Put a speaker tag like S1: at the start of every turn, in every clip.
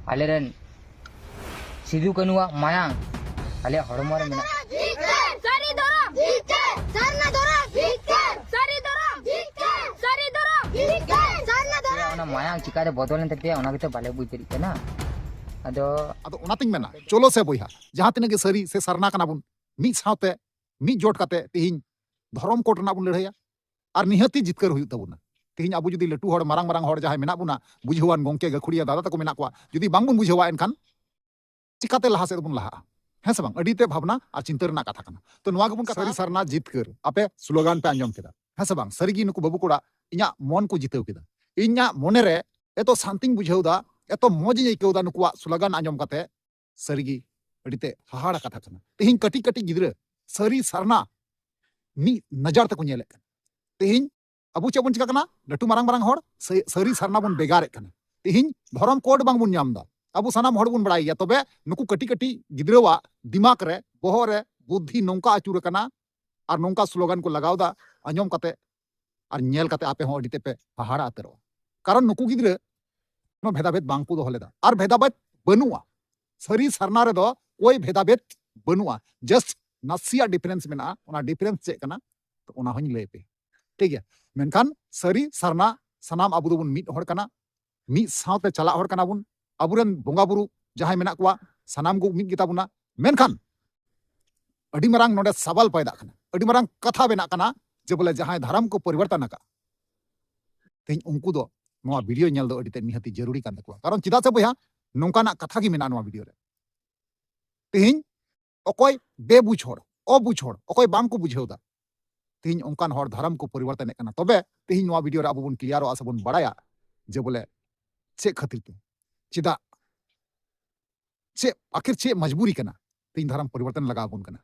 S1: आलेरन सिदू कनुआ मायांग आले हड़मो रे मेना
S2: सारी दोरा सरना दोरा सारी दोरा सरना दोरा
S1: ओना मायांग चिकारे बदलन तते ओना गते बाले बुझ दरी केना अदो
S3: ओनातिंग मेना चलो से बोया जहां तिना के सरी से सरना कना बुन मी सावते मी जोट काते तिहिन धर्म कोर्ट ना बुन लड़ाया और निहती जितकर हुई तबुना तिहिन आबु जुदी लटू हड़ मारांग मारांग हड़ जहां मेना बुना बुझेवान गोंके गखुड़िया दादा तको मेना कोआ जुदी बांग बुन बुझेवा एनखान चिकाते लहा से बुन लहा है से बांग अडीते भावना और चिंता रना कथा कना तो नवा गबुन का सरी सरना जितकर आपे स्लोगान पे अंजम केदा है से बांग सरीगी नुकु बाबू कोड़ा इन्या मन को जितेव केदा इन्या मोने रे एतो शांतिंग बुझेवदा एतो मौज इकेवदा नुकुआ स्लोगान अंजम काते सरीगी अडीते हाहाड़ा कथा कना तिहिन कटी कटी गिद्रे सरी सरना मी नजर तक नेले तिहिन अबु चेबुन चिका कना लटू मारांग मारांग हड़ सरी सरना बुन बेगारे कना तिहिन धर्म कोड बांग बुन नामदा अबु सनाम हड़ बुन बड़ाई तबे नुकु कटी कटी गिद्रेवा दिमाग रे बोहो रे बुद्धि नौका आचुर कना और नौका स्लोगान को लगावदा अंजम काते और नेल काते आपे हो अडीते पे हाहाड़ा आतरो कारण नुकु गिद्रे नो भेदाभेद बांग को दोहलेदा और भेदाभेद बनुआ सरी सरना रे दो कोई भेदाभेद बनुआ जस्ट नासिया डिफरेंस मेना ओना डिफरेंस चे कना तो ओना होनी लay पे ठीक है मेनखान सरी सरना सनाम आबु दोबुन मिट हड़ कना मी सावते चला हड़ कना बुन आबुरेन बोंगा बुरु जहां मेना कुआ सनाम को मिट गिता बुना मेनखान अडी मरांग नोडे सवाल पैदा कना अडी मरांग कथा बेना कना जे बोले जहां धर्म को परिवर्तन का तेन उनको दो नोआ वीडियो नेल दो अडी ते निहती जरूरी कान तकुआ कारण चिदा से बया नोंकाना कथा की मेना नोआ वीडियो रे तेन अकोय बेबुझ हड़ अबुझ हड़ अकोय बांग को बुझेवदा तेन उनकान हड़ धर्म को परिवर्तन कना तबे तेन नोआ वीडियो रे आबु बुन क्लियर आ सबुन बड़ाया जे बोले चे खातिर ते चिदा चे आखिर चे मजबूरी कना तेन धर्म परिवर्तन लगा बुन कना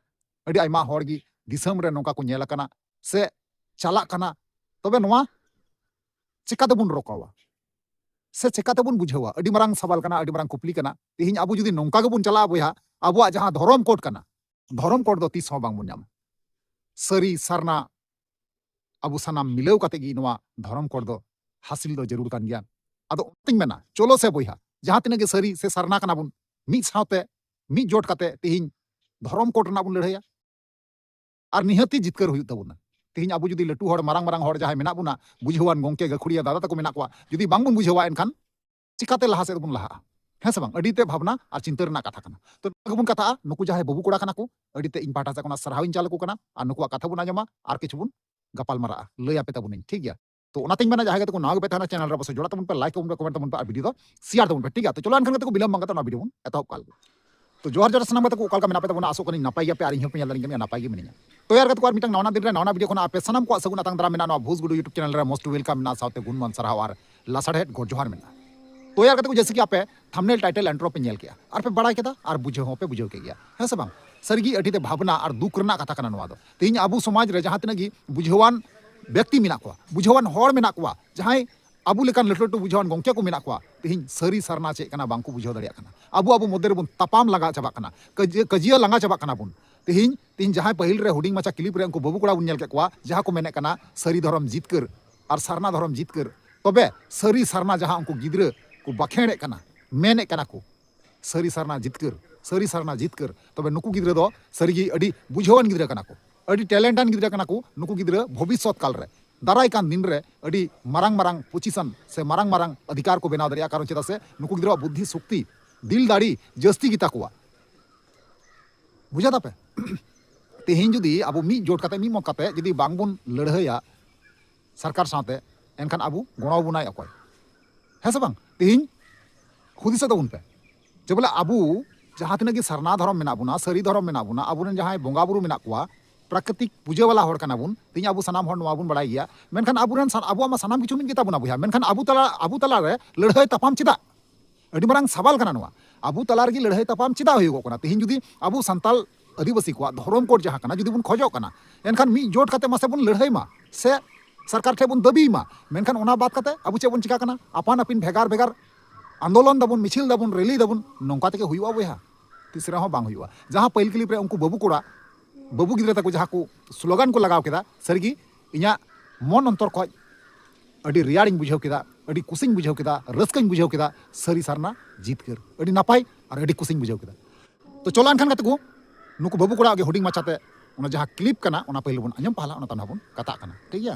S3: अडी आयमा हड़ गी दिसम रे नोका को नेल कना से चला कना तबे नोआ चिकाते बुन रोकावा से चिकाते बुन बुझेवा अडी मरांग सवाल कना अडी मरांग कुपली कना तेन आबु जुदी नोंका गे बुन चला बया आबुआ जहां धर्म कोड कना धर्म कोड दो तीस बांग बुन नाम सरी सरना आबु सनाम मिलेव काते गी नोआ धर्म कोड दो हासिल दो जरूर कान गया अदो तिंग मेना चलो से बोया जहां तिना के सरी से सरना कना बुन मी सावते मी जोट काते तिहिन धर्म कोड ना बुन लड़ाया और निहती जितकर हुई तबुना तिहिन आबु जुदी लटू हड़ मारांग मारांग हड़ जहां मेना बुना बुझेवान गोंके गखुड़िया दादा तको मेना कोआ जुदी बांग बुन बुझेवा एनखान चिकाते लहा से बुन लहा है से बांग अडीते भावना और चिंता रना कथा कना तो गबुन कथा नुकु जहां बाबू कोड़ा कना को अडीते इन पाटा से कोना सरहाविन चाल को कना और नुकुआ कथा बुन आजमा और किछु बुन गपाल मारा लय आपे तबुन ठीक गया तो ओनातिंग मेना जहां को नाग पे थाना चैनल रे बस जोड़ा तबुन पे लाइक तबुन पे कमेंट तबुन पे वीडियो दो शेयर तबुन पे ठीक है तो चलो अनखन को बिलम मंगा तो ना वीडियो बुन एतहब काल तो जोहर जोर सनाम को काल का मेना पे तबुन आसो कनी नपाई पे आरी पे लाइन के नपाई मिनिया तो यार को मिटंग नवना दिन रे नवना वीडियो खना आपे सनाम को सगुन अतंग दरा मेना नो भूस गुडू यूट्यूब चैनल रे मोस्ट वेलकम मेना साउते गुणमान सरहाव और लासड़हेट गोड जोहर मेना तो यार को जैसे कि आपे थंबनेल टाइटल एंट्रो पे नेल किया और पे बड़ा केदा और बुझे हो पे बुझे के गया है सब सरगी अठीते भावना और दुख रना कथा कना नवा दो तेज आबू समाज रे जहां तिना गी बुझेवान व्यक्ति मेना को बुझेवान हड़ मेना को जहां आबू लेकान लटू लटू बुझेवान गोंके को मेना को तेज सरी सरना चे कना बांग को बुझेव दड़िया कना आबू आबू मध्य रे बुन तपाम लगा चबा कना कजिया लंगा चबा कना बुन तेज जहां पहिल रे हुडिंग माचा क्लिप रे उनको बाबू कोड़ा बुन नेल के को जहां को मेने कना सरी धर्म जितकर और सरना धर्म जितकर तबे सरी सरना जहां उनको गिद्रे को बखेड़े कना मेने कना को सरी सरना जितकर तबे नुकु गिद्रे दो सरीगी अडी बुझेवान गिद्रे कना को अडी टैलेंटान गिद्रे कना को नुकु गिद्रे भविष्यत काल रे दाराय कान दिन रे अडी मारांग मारांग पोजीशन से मारांग मारांग अधिकार को बनाव दरिया कारण चेदा से नुकु गिद्रे बुद्धि शक्ति दिल दाड़ी जस्ती गिता को बुझा तापे तेहिन जुदी आबु मी जोट काते मी मक काते जुदी बांग बुन लड़हया सरकार साथे एनखान आबु गणव बुनाय अकय है से बांग तेहिन खुदिस तबुन पे जे बोले आबु जहां तिना सरना धर्म मेना बुना सरी धर्म मेना बुना आबुन जहां बोंगा बुरु मेना कुआ प्राकृतिक पूजे वाला हड़ कना बुन तेज आबु सनाम हड़ नवा बुन बड़ाई गया मेनखान आबुरेन आबु मा सनाम किछु मिन गिता बुना बुया मेनखान आबु तला रे लड़ाई तपाम चिदा अडी मरांग सवाल कना नवा आबु तला रे लड़ाई तपाम चिदा होयो कना तेहिन जुदी आबु संताल आदिवासी को धर्म कोड जहां कना जुदी बुन खोजो कना एनखान मी जोट काते मासे बुन लड़ाई मा से सरकार ठे बुन दबी मा मेनखान ओना बात काते आबु चे बुन चिका कना आपान आपिन भेगार भेगार आंदोलन दबुन मिছিল दबुन रैली दबुन नौका तक हुआ बया तीसरा हो बांग हुआ जहां पहिल क्लिप रे उनको बाबू कोड़ा बाबू गिद्रा तक जहां को स्लोगान को लगाव केदा सरगी इया मन अंतर को अडी रियाडिंग बुझाव केदा अड़ी कुसिंग बुझाव केदा रस्काኝ बुझाव केदा सरी सारना जीतकर अड़ी नापाय और अड़ी कुसिंग बुझाव केदा तो चलो अनखान गाते को नुकु बाबू कोड़ा आगे हुडिंग माचाते ओना जहां क्लिप कना ओना पहले बन अंजम पाला ओना तनाबन कता कना ठीक गया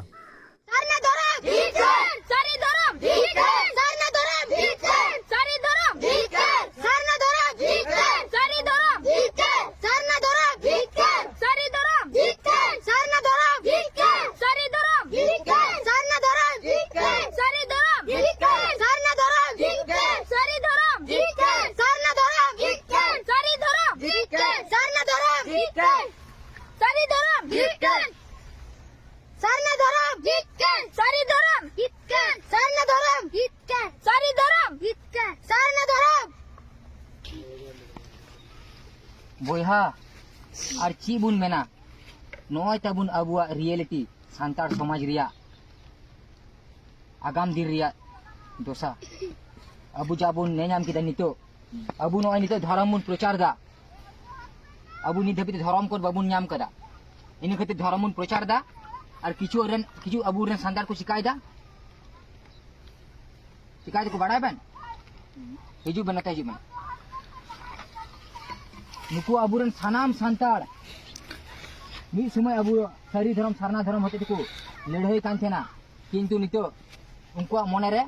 S2: सरना धरम जीतकर सारी धरम जीतकर सरना धरम जीतकर सारी धरम जीतकर सरना धरम जीतकर सारी धरम जीतकर सरना धरम जीतकर सारी धरम जीतकर सरना धरम जीतकर सारी धरम जीतकर सरना धरम जीतकर सारी धरम जीतकर सरना धरम जीतकर सारी धरम जीतकर सरना धरम जीतकर सारी धरम जीतकर सरना धरम जीतकर सारी धरम जीतकर सरना धरम जीतकर सारी धरम जीतकर सरना धरम जीतकर सारी धरम जीतकर सरना धरम
S1: बोहा और ची बुन मेना नय तबुन अबुआ रियलिटी सांतार समाज रिया आगाम दिन रिया दोसा अबु जाबुन नेनाम किदा नितो अबु नय नितो धर्म बुन प्रचार दा अबु नि धबित धर्म को बाबुन नाम कदा इन खातिर धर्म बुन प्रचार दा और किचु अबु रेन सांतार को शिकायदा को बड़ा बन हिजु बन नता हिजु बन नुकु अबु रेन सानाम सांतार मी समय अबु सारी धर्म सारना धर्म होते को लड़ाई कान थेना किंतु नितो उनको मन रे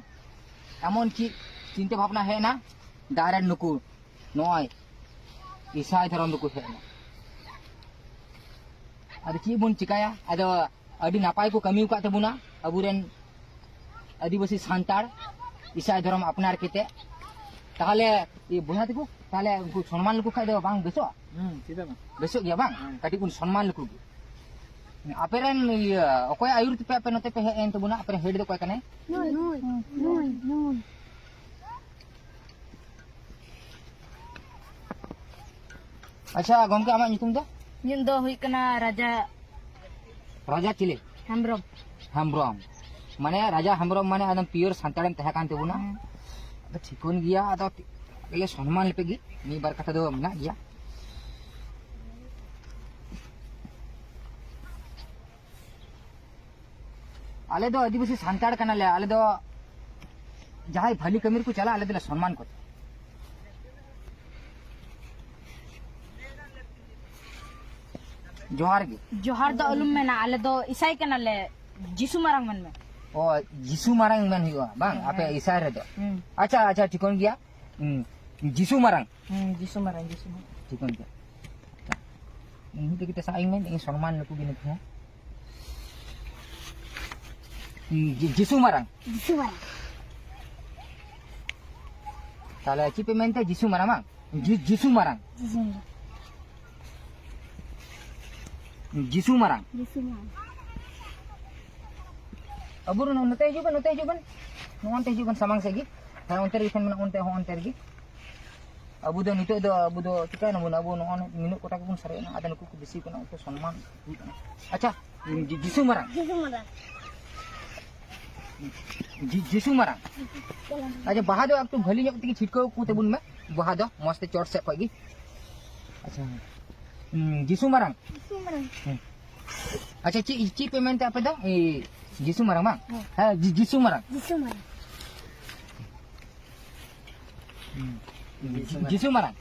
S1: एमन की चिंता भावना है ना डायरेक्ट नुकु नय ईसाई धर्म नुकु है अद ची बुन चिकाया अद अडी नापाय को कमी का तबुना अबुरेन आदिवासी सांतार ईसाई धर्म अपनार केते ताहले ये बुझा तको ताहले उनको सम्मान लुकु खाय दो बांग बेसो सीधा बेसो गया बांग काटी कुन सम्मान लुकु अपेरेन अकोय आयुर पे पे नते पे हेन तबुना अपेरे हेड दो कोय कने नोय अच्छा गमके आमा नितुम दो
S2: निन दो हुई कना राजा
S1: राजा चिले
S2: हेम्ब्रम
S1: हेम्ब्रम माने राजा हेम्ब्रम माने एकदम प्योर सांताड़म तहे कान तेबुना तो ठीकोन गया तो ले सम्मान लेपेगी मी बार कथा दो मना गया आले दो आदिवासी सांताड़ कना ले आले दो जहां भली कमीर को चला आले दो सम्मान को
S2: जोहार दो अलुम में ना आले दो ईसाई कना ले जिसु मारंग मन में
S1: ओ जिसु मारंग मन हुआ बांग आपे ईसाई रे दो अच्छा अच्छा ठीकोन गया जिसु मारंग ठीकोन गया ini kita saing men ini सम्मान लुकु गिने थे जिसु मारंग ताले ची पे मेंते जिसु मारंग मा जिसु मारंग जिसु मारंग अबुर नते जुबन samang segi ha onter ikan men onte ho onter gi abu do nito do abu do tika no abu no minuk kota pun sare na ada nuku bisi kana to सम्मान अच्छा जिसु मारंग जिसु मारंग अच्छा बहा दो अब तो भली जब तक छिटको को तेबुन में बहा दो मस्त चोट से कोई अच्छा जिसु मारंग अच्छा ची पेमेंट apa dah जिसु मारंग bang ha जिसु मारंग जिसु मारंग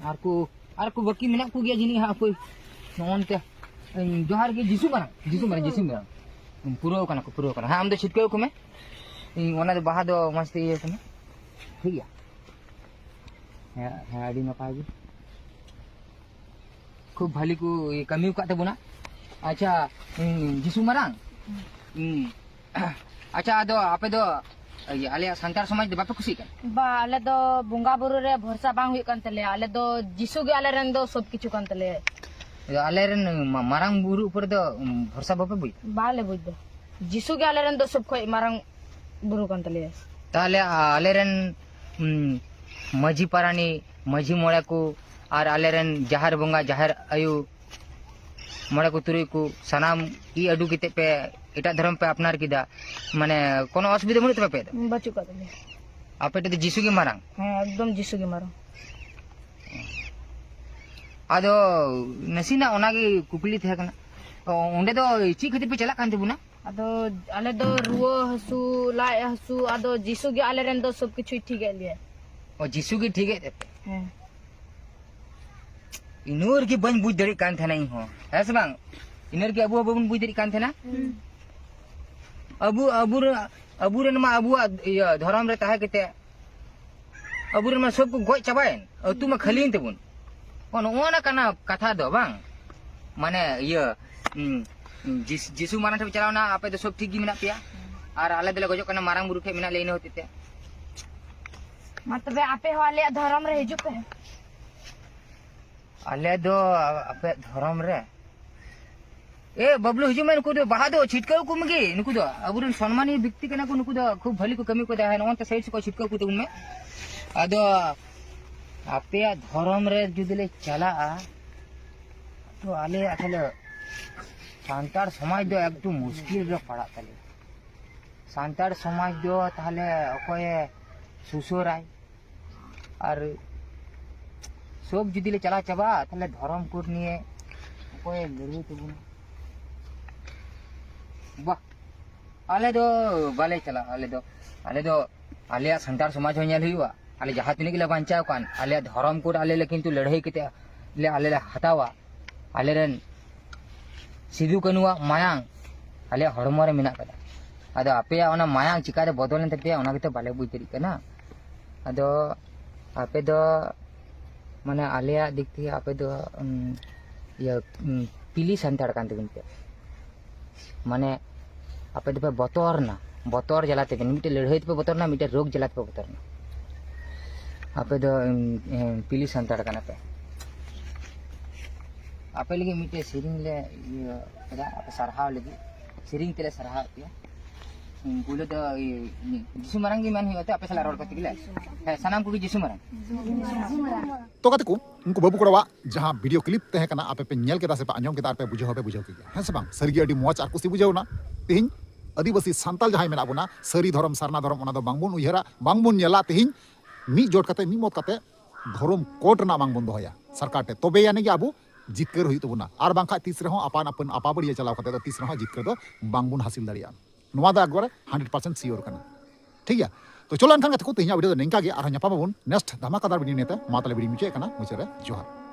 S1: आरको बाकी मेना को गया जिनी हा कोई नोनते जोहार के जिसु मारंग पुरो कना हा हम दो छिटके को में ओना दो बहा दो मस्त ये कने ठीक है आडी न पागी खूब भली को ये कमी का तबुना अच्छा जिसु मारंग अच्छा दो आपे दो आले संतार समाज दो बापे खुशी kan
S2: बा आले दो बुंगा बुरु रे भरोसा बांग हुई kan तले आले दो जिसु गे आले रन दो सब किछु kan तले
S1: आले रन मारंग बुरु ऊपर दो भरोसा बापे बुई
S2: बाले बुई दो जिसु गे आले रन दो सब कोई मारंग बुरु kan तले
S1: ताले आले रन मजी पारानी मजी मोड़ा को और आले रन जहर बुंगा जहर आयु मोड़ा को तुरी को सनाम ई अडू किते पे एटा धर्म पे अपनार किदा माने कोनो असुविधा मुनि पे
S2: बचु का तले
S1: आपे तो जीसु के मारंग
S2: हाँ एकदम जिसु के मारो
S1: आदो नसीना ओनागे कुकली थे कना ओंडे दो ची खातिर पे चला कान तेबुना
S2: अदो आले दो रुओ हसु लाए हसु अदो जिसु के आले रेन दो सब कुछ ठीक है लिए
S1: और जीसु की ठीक है
S2: हाँ
S1: इनोर की बन बुझ दड़ी कान थे नहीं हो ऐसे बांग इनर की अबू बन बुझ दड़ी कान थे ना अबू अबू अबू रेन मा अबू धर्म रे ताहे केते अबू रेन मा सब को गोय चाबायन और तू मा खलीन तेबुन ओन ओना कना कथा दो बांग माने ये जीसु माना ठे चलावना आपे तो सब ठीक गी मिना पिया और आले दले गजो कना मारांग बुरु ठे मिना लेने होते ते
S2: मतलब आपे वाले धर्म रे हिजु पे
S1: आले दो आपे धर्म रे ए बबलू हिजु में नुकु दो बाहा दो छिटकाव को मगे नुकु दो अबुरन सम्मानीय व्यक्ति कना को नुकु दो खूब भली को कमी को दे है नोन साइड से को छिटकाव को उनमें आदो आपे धर्म रे जुदले चला तो आले अथले सांतार समाज दो एकदम मुश्किल रे पड़ा तले सांतार समाज दो ताले अकोय सुसोराय और सब जुदले चला चबा ताले धर्म कोड निये अकोय लड़े तबुन वाह आले दो बाले चला आले दो आले सांतार समाज हो नेल हुआ आले जहां तिने के बांचाव कान आले धर्म कोड आले लेकिन तू लड़ाई केते ले आले हटावा आले रन सिदु कनुआ मायांग आले हड़मो रे मिना कदा अदो आपे ओना मायांग चिकारे बदलन तपे ओना केते बाले बुझ दरी कना अदो आपे दो माने आले दिक थी आपे दो ये पिली संताड़ कान तबिन पे माने आपे दो बतौर जलाते बिन मिटे लड़ाई पे बतौर ना मिटे रोग जलाते पे बतौर ना आपे दो पिली संताड़ काना पे आपे लगे मिटे सिरिंग ले ये कदा आपे सरहाव लगे सिरिंग तेले सरहाव पिया गुले दो जिसु मारंग की मान होते आपे सला रोड कति गिले है सनाम को जिसु मारंग
S3: तो कते को उनको बाबू कोड़वा जहां वीडियो क्लिप तहे कना आपे पे नेल केदा से पे आंजम केदा पे बुझो के है से बांग सरगी अडी मोच आर कुसी बुझावना तेहिं आदिवासी सांताल जहां मेना बुना सरी धर्म सरना धर्म ओना दो बांगबुन उयहरा बांगबुन नेला तेहिं मी जोट कते मी मत कते धर्म कोट ना बांगबुन दोया सरकार ते तबे यानी कि आबू जितकर हुई तबुना और बांखा तीसरे हो अपान अपन अपाबड़िया चलाव कते तो तीसरे हो जितकर दो बांगबुन हासिल दाड़िया नोवा दा एकबार 100% सियोर कना ठीक है तो चलो एनखान कते को तेहिया वीडियो निंका गे आरो न्यापाबुन नेक्स्ट धमाकादार वीडियो नेते मा तले वीडियो मुचे कना मुचे रे जोहार